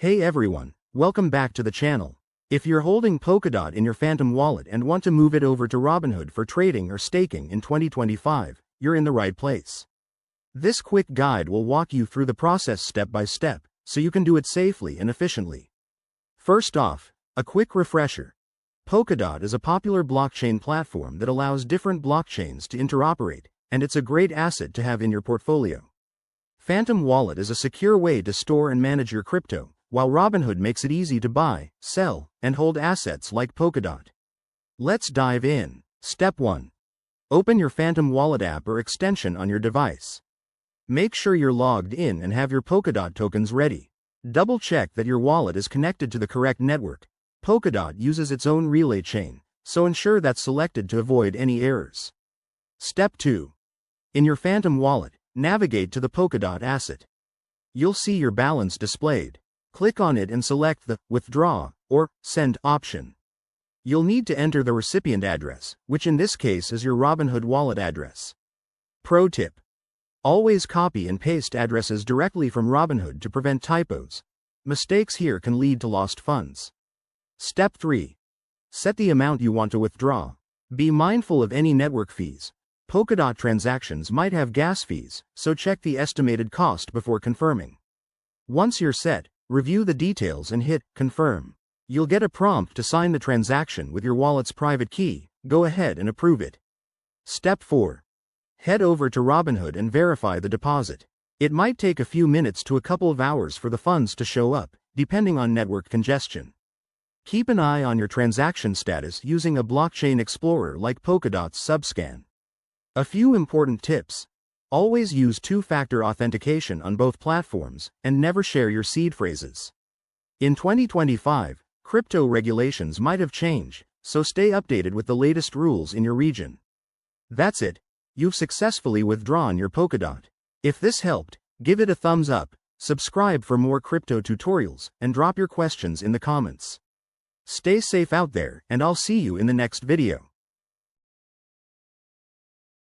Hey everyone, welcome back to the channel. If you're holding Polkadot in your Phantom wallet and want to move it over to Robinhood for trading or staking in 2025, you're in the right place. This quick guide will walk you through the process step by step, so you can do it safely and efficiently. First off, a quick refresher. Polkadot is a popular blockchain platform that allows different blockchains to interoperate, and it's a great asset to have in your portfolio. Phantom Wallet is a secure way to store and manage your crypto, while Robinhood makes it easy to buy, sell, and hold assets like Polkadot. Let's dive in. Step 1. Open your Phantom Wallet app or extension on your device. Make sure you're logged in and have your Polkadot tokens ready. Double check that your wallet is connected to the correct network. Polkadot uses its own relay chain, so ensure that's selected to avoid any errors. Step 2. In your Phantom Wallet, navigate to the Polkadot asset. You'll see your balance displayed. Click on it and select the Withdraw or Send option. You'll need to enter the recipient address, which in this case is your Robinhood wallet address. Pro tip: always copy and paste addresses directly from Robinhood to prevent typos. Mistakes here can lead to lost funds. Step 3. Set the amount you want to withdraw. Be mindful of any network fees. Polkadot transactions might have gas fees, so check the estimated cost before confirming. Once you're set, review the details and hit Confirm. You'll get a prompt to sign the transaction with your wallet's private key. Go ahead and approve it. Step 4. Head over to Robinhood and verify the deposit. It might take a few minutes to a couple of hours for the funds to show up, depending on network congestion. Keep an eye on your transaction status using a blockchain explorer like Polkadot's Subscan. A few important tips. Always use two-factor authentication on both platforms, and never share your seed phrases. In 2025, crypto regulations might have changed, so stay updated with the latest rules in your region. That's it. You've successfully withdrawn your Polkadot. If this helped, give it a thumbs up, subscribe for more crypto tutorials, and drop your questions in the comments. Stay safe out there, and I'll see you in the next video.